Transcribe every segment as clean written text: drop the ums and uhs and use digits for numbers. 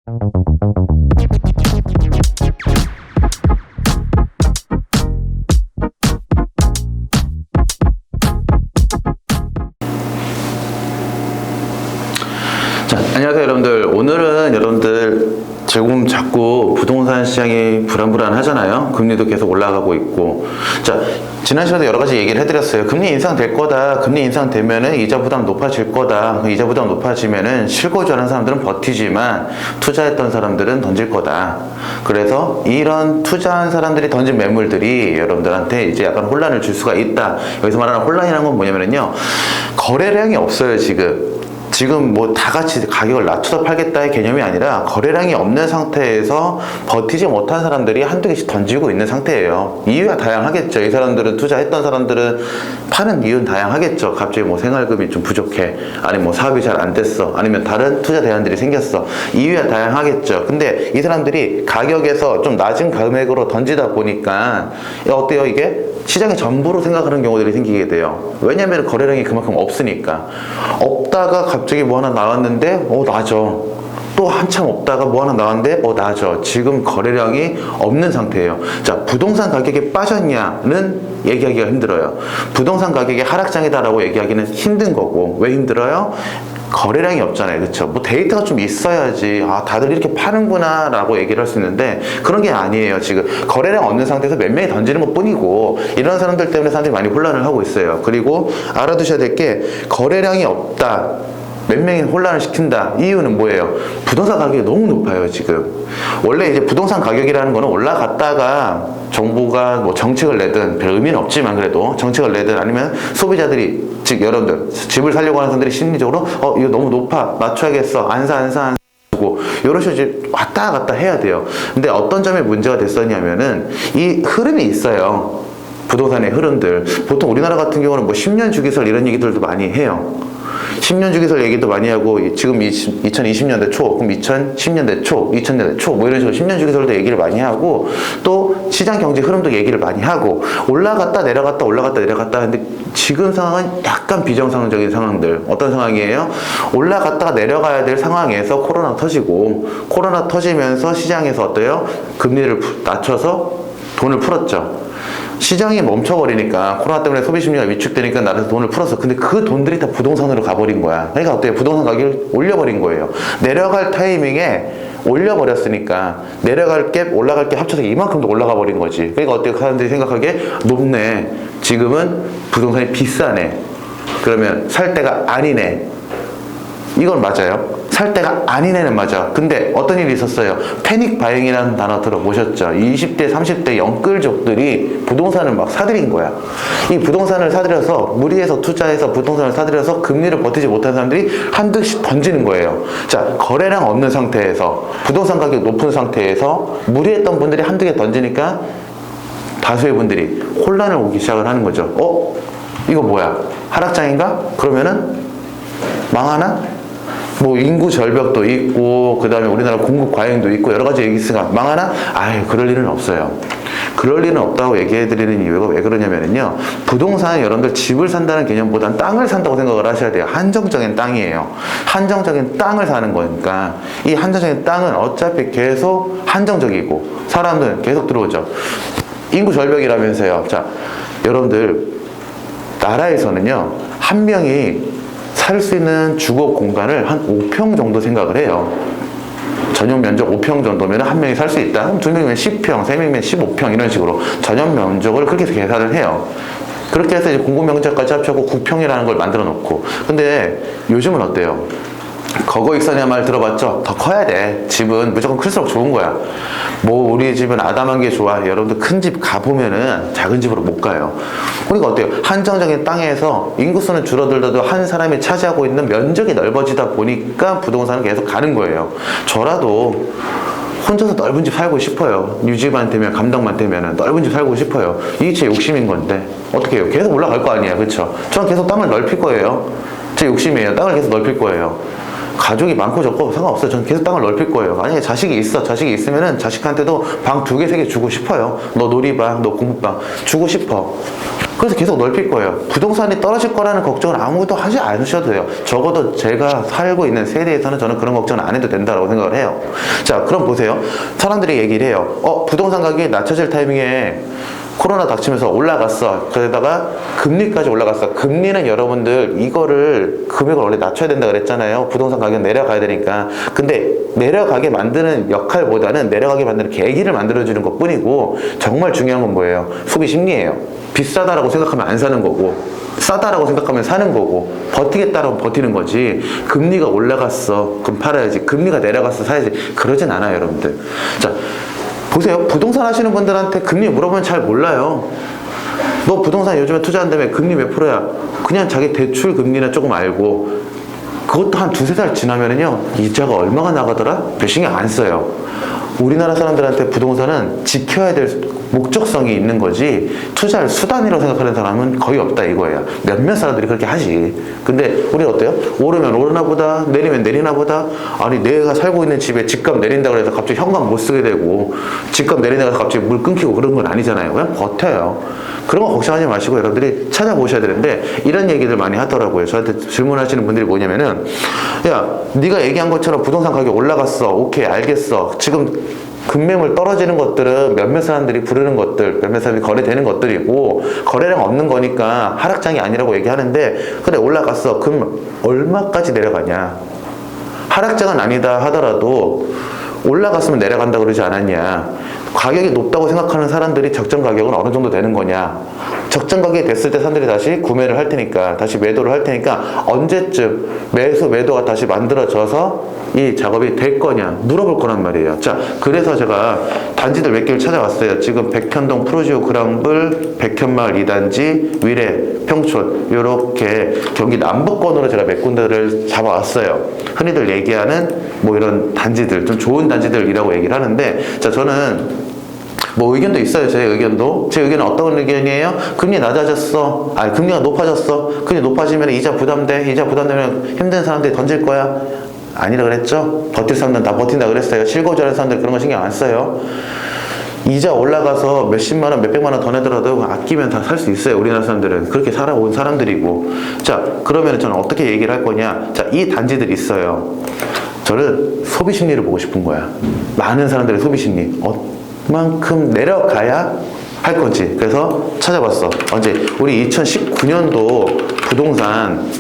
자, 안녕하세요 여러분들. 오늘은 여러분들 지금 자꾸 부동산 시장이 불안불안하잖아요. 금리도 계속 올라가고 있고. 자, 지난 시간에 여러 가지 얘기를 해드렸어요. 금리 인상될 거다. 금리 인상되면은 이자 부담 높아질 거다. 이자 부담 높아지면은 실거주하는 사람들은 버티지만 투자했던 사람들은 던질 거다. 그래서 이런 투자한 사람들이 던진 매물들이 여러분들한테 이제 약간 혼란을 줄 수가 있다. 여기서 말하는 혼란이라는 건 뭐냐면요, 거래량이 없어요. 지금 뭐 다 같이 가격을 낮춰서 팔겠다의 개념이 아니라 거래량이 없는 상태에서 버티지 못한 사람들이 한두 개씩 던지고 있는 상태예요. 이유가 다양하겠죠. 이 사람들은, 투자했던 사람들은 파는 이유는 다양하겠죠. 갑자기 뭐 생활금이 좀 부족해, 아니면 뭐 사업이 잘 안 됐어, 아니면 다른 투자 대안들이 생겼어. 이유가 다양하겠죠. 근데 이 사람들이 가격에서 좀 낮은 금액으로 던지다 보니까 어때요? 이게 시장의 전부로 생각하는 경우들이 생기게 돼요. 왜냐면 거래량이 그만큼 없으니까. 없다가 갑자기 뭐 하나 나왔는데 낮아. 또 한참 없다가 뭐 하나 나왔는데 낮아. 지금 거래량이 없는 상태예요. 자, 부동산 가격이 빠졌냐는 얘기하기가 힘들어요. 부동산 가격이 하락장이다라고 얘기하기는 힘든 거고. 왜 힘들어요? 거래량이 없잖아요. 그쵸? 뭐 데이터가 좀 있어야지 다들 이렇게 파는구나 라고 얘기를 할 수 있는데 그런 게 아니에요. 지금 거래량 없는 상태에서 몇 명이 던지는 것 뿐이고, 이런 사람들 때문에 사람들이 많이 혼란을 하고 있어요. 그리고 알아두셔야 될 게, 거래량이 없다, 몇 명이 혼란을 시킨다. 이유는 뭐예요? 부동산 가격이 너무 높아요. 지금 원래 이제 부동산 가격이라는 거는 올라갔다가 정부가 뭐 정책을 내든, 별 의미는 없지만 그래도 정책을 내든, 아니면 소비자들이, 즉 여러분들 집을 살려고 하는 사람들이 심리적으로 이거 너무 높아, 맞춰야겠어, 안 사 고 이런 식으로 왔다 갔다 해야 돼요. 근데 어떤 점에 문제가 됐었냐면은 이 흐름이 있어요. 부동산의 흐름들. 보통 우리나라 같은 경우는 뭐 10년 주기설 이런 얘기들도 많이 해요. 10년 주기설 얘기도 많이 하고, 지금 2020년대 초, 그럼 2010년대 초, 2000년대 초, 뭐 이런 식으로 10년 주기설도 얘기를 많이 하고, 또 시장 경제 흐름도 얘기를 많이 하고, 올라갔다 내려갔다 올라갔다 내려갔다 하는데, 지금 상황은 약간 비정상적인 상황들. 어떤 상황이에요? 올라갔다가 내려가야 될 상황에서 코로나 터지고, 코로나 터지면서 시장에서 어때요? 금리를 낮춰서 돈을 풀었죠. 시장이 멈춰버리니까, 코로나 때문에 소비 심리가 위축되니까 나라에서 돈을 풀었어. 근데 그 돈들이 다 부동산으로 가버린 거야. 그러니까 어때요? 부동산 가격을 올려버린 거예요. 내려갈 타이밍에 올려버렸으니까 내려갈 게 올라갈 게 합쳐서 이만큼도 올라가 버린 거지. 그러니까 어때요? 사람들이 생각하기에 높네, 지금은 부동산이 비싸네, 그러면 살 때가 아니네. 이건 맞아요. 살 때가 아니네는 맞아. 근데 어떤 일이 있었어요? 패닉 바잉이라는 단어 들어보셨죠? 20대, 30대 영끌족들이 부동산을 막 사들인 거야. 이 부동산을 사들여서, 무리해서 투자해서 부동산을 사들여서 금리를 버티지 못한 사람들이 한두씩 던지는 거예요. 자, 거래량 없는 상태에서, 부동산 가격 높은 상태에서 무리했던 분들이 한두 개 던지니까 다수의 분들이 혼란을 오기 시작을 하는 거죠. 이거 뭐야? 하락장인가? 그러면은 망하나? 뭐 인구 절벽도 있고, 그 다음에 우리나라 공급 과잉도 있고, 여러 가지 얘기 있으니까 망하나? 그럴 일은 없어요. 그럴 일은 없다고 얘기해드리는 이유가 왜 그러냐면요, 부동산은 여러분들 집을 산다는 개념보다는 땅을 산다고 생각을 하셔야 돼요. 한정적인 땅이에요. 한정적인 땅을 사는 거니까, 이 한정적인 땅은 어차피 계속 한정적이고, 사람들은 계속 들어오죠. 인구 절벽이라면서요. 자, 여러분들 나라에서는요, 한 명이 살 수 있는 주거 공간을 한 5평 정도 생각을 해요. 전용 면적 5평 정도면 한 명이 살 수 있다. 그럼 2명이면 10평, 3명이면 15평 이런 식으로 전용 면적을 그렇게 해서 계산을 해요. 그렇게 해서 이제 공급 면적까지 합쳐고 9평이라는 걸 만들어 놓고. 근데 요즘은 어때요? 거거익선이란 말 들어봤죠? 더 커야 돼. 집은 무조건 클수록 좋은 거야. 뭐 우리 집은 아담한 게 좋아. 여러분들 큰 집 가보면은 작은 집으로 못 가요. 그러니까 어때요? 한정적인 땅에서 인구수는 줄어들더라도 한 사람이 차지하고 있는 면적이 넓어지다 보니까 부동산은 계속 가는 거예요. 저라도 혼자서 넓은 집 살고 싶어요. 유지만 되면, 감당만 되면 넓은 집 살고 싶어요. 이게 제 욕심인 건데 어떻게 해요? 계속 올라갈 거 아니에요. 그쵸? 저는 계속 땅을 넓힐 거예요. 제 욕심이에요. 땅을 계속 넓힐 거예요. 가족이 많고 적고 상관없어요. 저는 계속 땅을 넓힐 거예요. 만약에 자식이 있으면은 자식한테도 방 2개, 3개 주고 싶어요. 너 놀이방, 너 공부방 주고 싶어. 그래서 계속 넓힐 거예요. 부동산이 떨어질 거라는 걱정을 아무것도 하지 않으셔도 돼요. 적어도 제가 살고 있는 세대에서는 저는 그런 걱정은 안 해도 된다고 생각을 해요. 자, 그럼 보세요. 사람들이 얘기를 해요. 부동산 가격이 낮춰질 타이밍에 코로나 닥치면서 올라갔어. 그러다가 금리까지 올라갔어. 금리는 여러분들 이거를 금액을 원래 낮춰야 된다 그랬잖아요. 부동산 가격 내려가야 되니까. 근데 내려가게 만드는 역할보다는 내려가게 만드는 계기를 만들어주는 것 뿐이고, 정말 중요한 건 뭐예요? 소비 심리예요. 비싸다라고 생각하면 안 사는 거고, 싸다라고 생각하면 사는 거고, 버티겠다라고 버티는 거지. 금리가 올라갔어, 그럼 팔아야지. 금리가 내려갔어, 사야지. 그러진 않아요, 여러분들. 자, 보세요. 부동산 하시는 분들한테 금리 물어보면 잘 몰라요. 너 부동산 요즘에 투자한다며 금리 몇 프로야? 그냥 자기 대출 금리나 조금 알고, 그것도 한 2-3달 지나면은요, 이자가 얼마가 나가더라? 별 신경 안 써요. 우리나라 사람들한테 부동산은 지켜야 될 목적성이 있는 거지, 투자할 수단이라고 생각하는 사람은 거의 없다 이거예요. 몇몇 사람들이 그렇게 하지. 근데 우리는 어때요? 오르면 오르나 보다, 내리면 내리나 보다. 아니, 내가 살고 있는 집에 집값 내린다 그래서 갑자기 현관 못 쓰게 되고, 집값 내린다 그래서 갑자기 물 끊기고 그런 건 아니잖아요. 그냥 버텨요. 그런 거 걱정하지 마시고 여러분들이 찾아보셔야 되는데, 이런 얘기들 많이 하더라고요. 저한테 질문하시는 분들이 뭐냐면은, 야, 네가 얘기한 것처럼 부동산 가격 올라갔어. 오케이, 알겠어. 지금 금매물 떨어지는 것들은 몇몇 사람들이 부르는 것들, 몇몇 사람들이 거래되는 것들이고, 거래량 없는 거니까 하락장이 아니라고 얘기하는데, 그래, 올라갔어. 그럼 얼마까지 내려가냐? 하락장은 아니다 하더라도 올라갔으면 내려간다 그러지 않았냐? 가격이 높다고 생각하는 사람들이 적정 가격은 어느 정도 되는 거냐? 적정 가격이 됐을 때 사람들이 다시 구매를 할 테니까, 다시 매도를 할 테니까, 언제쯤 매도가 다시 만들어져서 이 작업이 될 거냐 물어볼 거란 말이에요. 자, 그래서 제가 단지들 몇 개를 찾아왔어요. 지금 백현동 프로지오 그랑블, 백현마을 2단지, 위례, 평촌, 요렇게 경기 남부권으로 제가 몇 군데를 잡아왔어요. 흔히들 얘기하는 뭐 이런 단지들, 좀 좋은 단지들이라고 얘기를 하는데, 자, 저는 뭐 의견도 있어요. 제 의견도. 제 의견은 어떤 의견이에요? 금리 낮아졌어. 금리가 높아졌어. 금리 높아지면 이자 부담돼. 이자 부담되면 힘든 사람들이 던질 거야. 아니라 그랬죠? 버틸 사람들은 다 버틴다 그랬어요. 실거주하는 사람들 그런 거 신경 안 써요. 이자 올라가서 몇십만 원, 몇백만 원 더 내더라도 아끼면 다 살 수 있어요. 우리나라 사람들은. 그렇게 살아온 사람들이고. 자, 그러면 저는 어떻게 얘기를 할 거냐. 자, 이 단지들이 있어요. 저는 소비 심리를 보고 싶은 거야. 많은 사람들의 소비 심리. 얼만큼 내려가야 할 건지. 그래서 찾아봤어. 언제? 우리 2019년도 부동산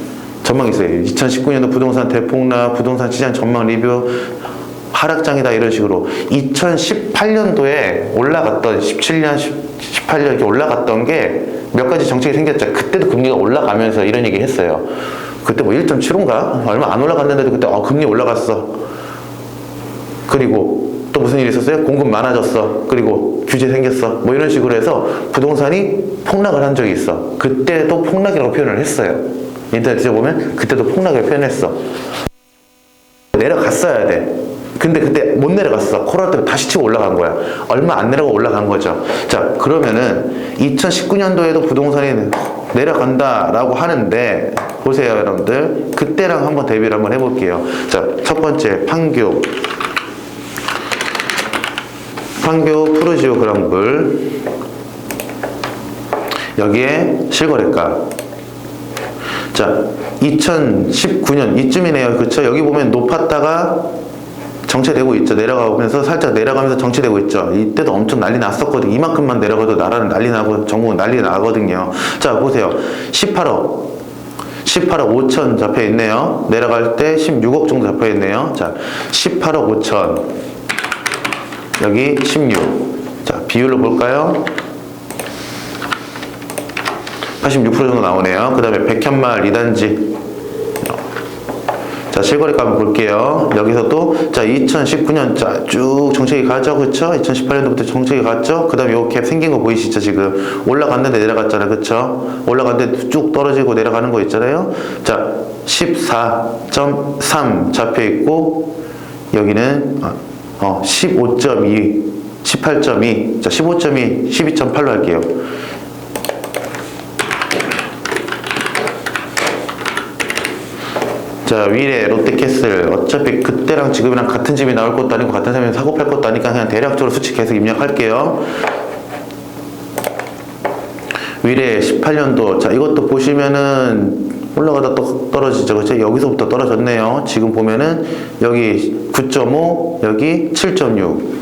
전망이 있어요. 2019년도 부동산 대폭락, 부동산 시장 전망 리뷰, 하락장이다 이런 식으로. 2018년도에 올라갔던 17년, 18년 이렇게 올라갔던 게 몇 가지 정책이 생겼죠. 그때도 금리가 올라가면서 이런 얘기 했어요. 그때 뭐 1.75인가? 얼마 안 올라갔는데도 그때 금리 올라갔어. 그리고 또 무슨 일이 있었어요? 공급 많아졌어. 그리고 규제 생겼어. 뭐 이런 식으로 해서 부동산이 폭락을 한 적이 있어. 그때도 폭락이라고 표현을 했어요. 인터넷에 보면 그때도 폭락을 표현했어. 내려갔어야 돼. 근데 그때 못 내려갔어. 코로나 때문에 다시 치고 올라간 거야. 얼마 안 내려가 올라간 거죠. 자, 그러면은 2019년도에도 부동산이 내려간다라고 하는데, 보세요 여러분들. 그때랑 한번 대비를 한번 해볼게요. 자, 첫 번째 판교 프로지오 그랑블, 여기에 실거래가. 자, 2019년 이쯤이네요. 그쵸? 여기 보면 높았다가 정체되고 있죠. 내려가면서 살짝 내려가면서 정체되고 있죠. 이때도 엄청 난리 났었거든요. 이만큼만 내려가도 나라는 난리 나고 전국은 난리 나거든요. 자, 보세요. 18억 5천 잡혀 있네요. 내려갈 때 16억 정도 잡혀 있네요. 자, 18억 5천, 여기 16. 자, 비율로 볼까요? 86% 정도 나오네요. 그 다음에 백현마을 2단지. 자, 실거래가 한번 볼게요. 여기서 또, 자, 2019년, 자, 쭉 정책이 가죠. 그쵸? 2018년도부터 정책이 갔죠? 그 다음에 요 갭 생긴 거 보이시죠? 지금. 올라갔는데 내려갔잖아요. 그쵸? 올라갔는데 쭉 떨어지고 내려가는 거 있잖아요. 자, 14.3 잡혀 있고, 여기는, 15.2, 18.2, 자, 15.2, 12.8로 할게요. 자, 위례 롯데캐슬. 어차피 그때랑 지금이랑 같은 집이 나올 것도 아니고 같은 사람이 사고 팔 것도 아니니까 그냥 대략적으로 수치 계속 입력할게요. 위례 18년도. 자, 이것도 보시면은 올라가다 또 떨어지죠. 그렇죠? 여기서부터 떨어졌네요. 지금 보면은 여기 9.5, 여기 7.6.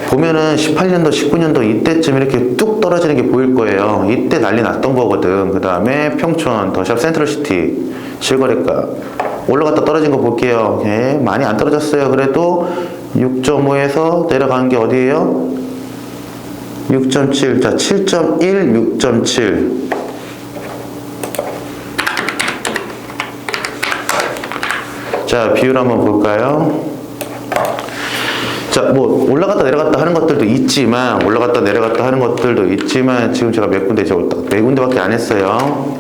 보면은 18년도, 19년도 이때쯤 이렇게 뚝 떨어지는 게 보일 거예요. 이때 난리 났던 거거든. 그 다음에 평촌, 더샵 센트럴시티, 실거래가. 올라갔다 떨어진 거 볼게요. 예, 많이 안 떨어졌어요. 그래도 6.5에서 내려간 게 어디예요? 6.7. 자, 7.1, 6.7. 자, 비율 한번 볼까요? 자, 뭐 올라갔다 내려갔다 하는 것들도 있지만 지금 제가 몇 군데 네 군데밖에 안 했어요.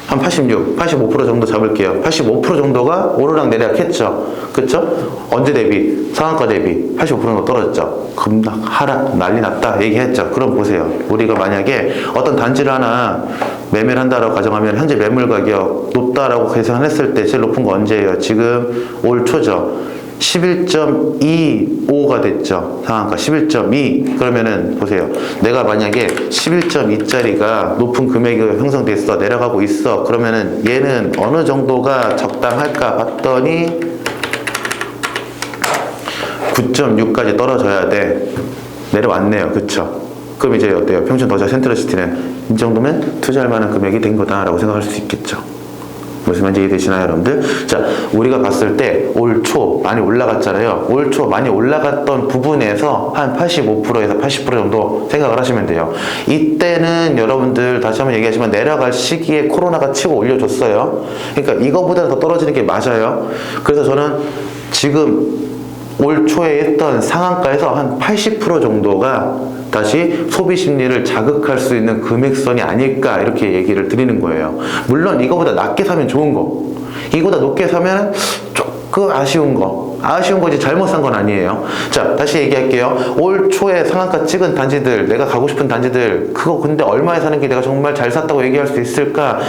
한 86, 85% 정도 잡을게요. 85% 정도가 오르락 내리락 했죠. 그쵸? 언제 대비? 상한가 대비 85% 정도 떨어졌죠. 급락, 하락, 난리 났다 얘기했죠. 그럼 보세요. 우리가 만약에 어떤 단지를 하나 매매를 한다라고 가정하면 현재 매물 가격 높다라고 계산했을 때 제일 높은 거 언제예요? 지금 올 초죠. 11.25가 됐죠. 상한가 11.2. 그러면은 보세요. 내가 만약에 11.2짜리가 높은 금액이 형성됐어. 내려가고 있어. 그러면은 얘는 어느 정도가 적당할까 봤더니 9.6까지 떨어져야 돼. 내려왔네요. 그쵸? 그럼 이제 어때요? 평촌 더샵 센트럴시티는 이 정도면 투자할 만한 금액이 된 거다라고 생각할 수 있겠죠. 무슨 말인지 이해되시나요, 여러분들? 자, 우리가 봤을 때 올 초 많이 올라갔잖아요. 올 초 많이 올라갔던 부분에서 한 85%에서 80% 정도 생각을 하시면 돼요. 이때는 여러분들 다시 한번 얘기하지만 내려갈 시기에 코로나가 치고 올려줬어요. 그러니까 이거보다 더 떨어지는 게 맞아요. 그래서 저는 지금 올 초에 했던 상한가에서 한 80% 정도가 다시 소비 심리를 자극할 수 있는 금액선이 아닐까 이렇게 얘기를 드리는 거예요. 물론 이거보다 낮게 사면 좋은 거, 이거보다 높게 사면 조금 아쉬운 거지 잘못 산 건 아니에요. 자, 다시 얘기할게요. 올 초에 상한가 찍은 단지들, 내가 가고 싶은 단지들, 그거 근데 얼마에 사는 게 내가 정말 잘 샀다고 얘기할 수 있을까?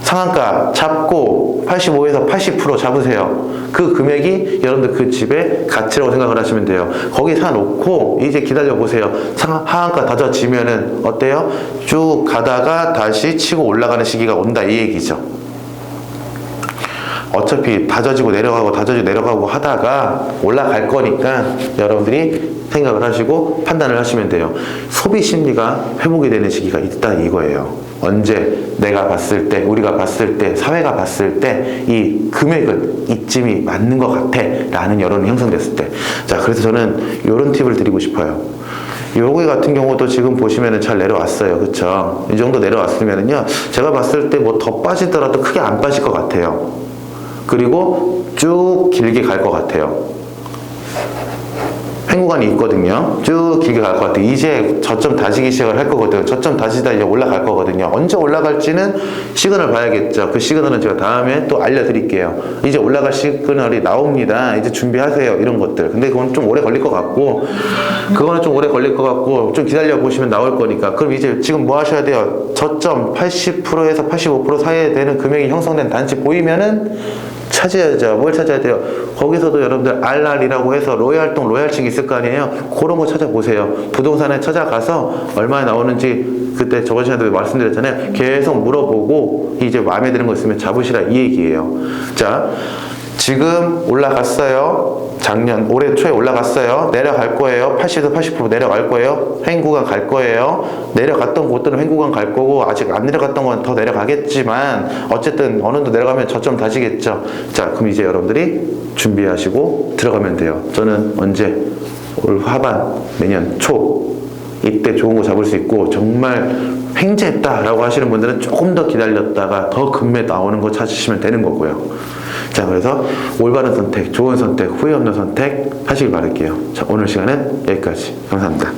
상한가 잡고 85에서 80% 잡으세요. 그 금액이 여러분들 그 집의 가치라고 생각을 하시면 돼요. 거기 사놓고 이제 기다려 보세요. 하한가 다져지면은 어때요? 쭉 가다가 다시 치고 올라가는 시기가 온다 이 얘기죠. 어차피 다져지고 내려가고 하다가 올라갈 거니까 여러분들이 생각을 하시고 판단을 하시면 돼요. 소비 심리가 회복이 되는 시기가 있다 이거예요. 언제? 내가 봤을 때, 우리가 봤을 때, 사회가 봤을 때 이 금액은 이쯤이 맞는 것 같아 라는 여론이 형성됐을 때. 자, 그래서 저는 이런 팁을 드리고 싶어요. 여기 같은 경우도 지금 보시면은 잘 내려왔어요. 그쵸? 이 정도 내려왔으면은요, 제가 봤을 때 뭐 더 빠지더라도 크게 안 빠질 것 같아요. 그리고 쭉 길게 갈 것 같아요. 횡구간이 있거든요. 쭉 길게 갈 것 같아요. 이제 저점 다지기 시작을 할 거거든요. 저점 다지다 이제 올라갈 거거든요. 언제 올라갈지는 시그널 봐야겠죠. 그 시그널은 제가 다음에 또 알려드릴게요. 이제 올라갈 시그널이 나옵니다. 이제 준비하세요. 이런 것들. 근데 그건 좀 오래 걸릴 것 같고, 좀 기다려 보시면 나올 거니까. 그럼 이제 지금 뭐 하셔야 돼요? 저점 80%에서 85% 사이에 되는 금액이 형성된 단지 보이면은 찾아야죠. 뭘 찾아야 돼요? 거기서도 여러분들 RR이라고 해서 로얄동, 로얄층이 있을 거 아니에요? 그런 거 찾아보세요. 부동산에 찾아가서 얼마에 나오는지 그때 저번 시간에도 말씀드렸잖아요. 계속 물어보고 이제 마음에 드는 거 있으면 잡으시라 이 얘기예요. 자, 지금 올라갔어요. 올해 초에 올라갔어요. 내려갈 거예요. 80에서 80% 내려갈 거예요. 횡구간 갈 거예요. 내려갔던 곳들은 횡구간 갈 거고, 아직 안 내려갔던 건 더 내려가겠지만 어쨌든 어느 정도 내려가면 저점 다지겠죠. 자, 그럼 이제 여러분들이 준비하시고 들어가면 돼요. 저는 언제? 올 하반, 내년 초 이때 좋은 거 잡을 수 있고, 정말 횡재했다라고 하시는 분들은 조금 더 기다렸다가 더 금매 나오는 거 찾으시면 되는 거고요. 자, 그래서 올바른 선택, 좋은 선택, 후회 없는 선택 하시길 바랄게요. 자, 오늘 시간은 여기까지. 감사합니다.